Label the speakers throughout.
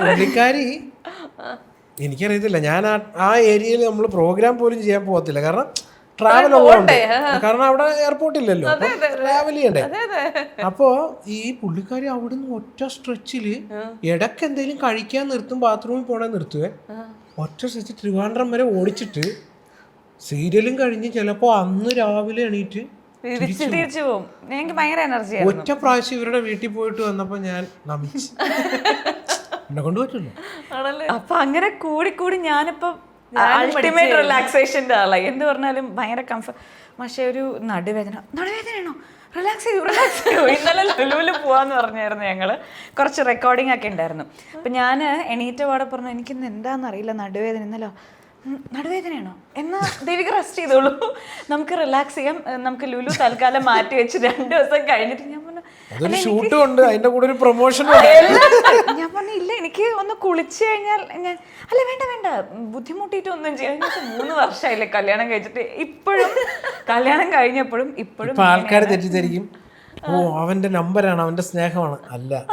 Speaker 1: പുള്ളിക്കാരി എനിക്കറിയത്തില്ല, ഞാൻ ആ ഏരിയയിൽ നമ്മൾ പ്രോഗ്രാം പോലും ചെയ്യാൻ പോകത്തില്ല, കാരണം ട്രാവൽ ഉള്ളതുകൊണ്ട്. കാരണം അവിടെ എയർപോർട്ട് ഇല്ലല്ലോ, ട്രാവൽ ചെയ്യണ്ടേ. അപ്പോ ഈ പുള്ളിക്കാരി അവിടുന്ന് ഒറ്റ സ്ട്രെച്ചില് ഇടയ്ക്ക് എന്തെങ്കിലും കഴിക്കാൻ നിർത്തും, ബാത്റൂമിൽ പോണേ നിർത്തുവേ, ഒറ്റ സ്ട്രെച്ച് ട്രിവാൻഡ്രം വരെ ഓടിച്ചിട്ട് സീരിയലും കഴിഞ്ഞ് ചിലപ്പോ അന്ന് രാവിലെ എണീറ്റ്
Speaker 2: തിരിച്ചു പോകും. എനിക്ക് ഭയങ്കര എനർജി.
Speaker 1: ഒറ്റ പ്രാവശ്യം ഇവരുടെ വീട്ടിൽ പോയിട്ട് വന്നപ്പോ ഞാൻ നമിച്ചു, എന്നെ കൊണ്ട് പറ്റില്ല.
Speaker 2: അപ്പൊ അങ്ങനെ കൂടി ഞാനിപ്പോ അൾട്ടിമേറ്റ് റിലാക്സേഷന്റെ ആളായി. എന്ത് പറഞ്ഞാലും ഭയങ്കര കംഫർട്ട്. പക്ഷെ ഒരു നടുവേദനയാണോ, റിലാക്സ് ചെയ്യൂ. ഇന്നലെ ലുലുവിൽ പോവാന്ന് പറഞ്ഞായിരുന്നു ഞങ്ങള്, കുറച്ച് റെക്കോർഡിംഗ് ഒക്കെ ഉണ്ടായിരുന്നു. അപ്പൊ ഞാൻ എണീറ്റ പാടെ പറഞ്ഞു എനിക്കിന്ന് എന്താണെന്ന് അറിയില്ല നടുവേദന. ഇന്നല്ലോ നടുവേദനയാണോ, എന്നാ ദേവിക റെസ്റ്റ് ചെയ്തോളൂ, നമുക്ക് റിലാക്സ് ചെയ്യാം, നമുക്ക് ലുലു തൽക്കാലം മാറ്റി വെച്ച് 2 ദിവസം കഴിഞ്ഞിട്ട്. ഞാൻ പറഞ്ഞു
Speaker 1: അതൊരു ഷൂട്ടും ഉണ്ട്, അതിന്റെ കൂടെ ഒരു പ്രൊമോഷൻ.
Speaker 2: ഞാൻ പറഞ്ഞു ഇല്ല, എനിക്ക് ഒന്ന് കുളിച്ചു കഴിഞ്ഞാൽ ഞാൻ അല്ല വേണ്ട ബുദ്ധിമുട്ടിയിട്ടൊന്നും ചെയ്യാൻ. 3 വർഷമായില്ലേ കല്യാണം കഴിച്ചിട്ട്, ഇപ്പോഴും കല്യാണം കഴിഞ്ഞപ്പോഴും ഇപ്പോഴും
Speaker 1: ആൾക്കാർ തെറ്റിദ്ധരിക്കും, ഓ അവന്റെ നമ്പറാണ്, അവന്റെ സ്നേഹമാണ്. അല്ല,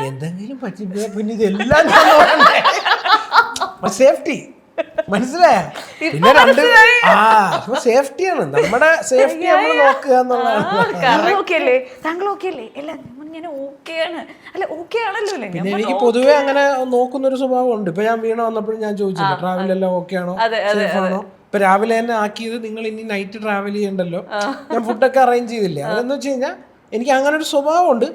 Speaker 1: എന്തെങ്കിലും പറ്റിപ്പോയാ പിന്നെ ഇതെല്ലാം സേഫ്റ്റി മനസ്സിലായ. പിന്നെ സേഫ്റ്റിയാണ്, നമ്മുടെ സേഫ്റ്റി നമ്മൾ നോക്കുക എന്നുള്ളതാണ്.
Speaker 2: താങ്കൾ ഓക്കെ അല്ലേ? അല്ല ഞാൻ ഓക്കെയാണ്. അല്ല ഓക്കെ ആണല്ലോ അല്ലേ?
Speaker 1: പിന്നെ എനിക്ക് പൊതുവെ അങ്ങനെ നോക്കുന്നൊരു സ്വഭാവം ഉണ്ട്. ഇപ്പൊ ഞാൻ വീണ വന്നപ്പോഴും ഞാൻ ചോദിച്ചില്ല ട്രാവൽ എല്ലാം ഓക്കെ ആണോ, സേഫ് ആണോ. ഇപ്പൊ രാവിലെ തന്നെ ആക്കിയത് നിങ്ങൾ ഇനി നൈറ്റ് ട്രാവൽ ചെയ്യണ്ടല്ലോ, ഞാൻ ഫുഡൊക്കെ അറേഞ്ച് ചെയ്തില്ലേ. അതെന്ന് വെച്ച് കഴിഞ്ഞാൽ എനിക്ക് അങ്ങനെ ഒരു സ്വഭാവം ഉണ്ട്.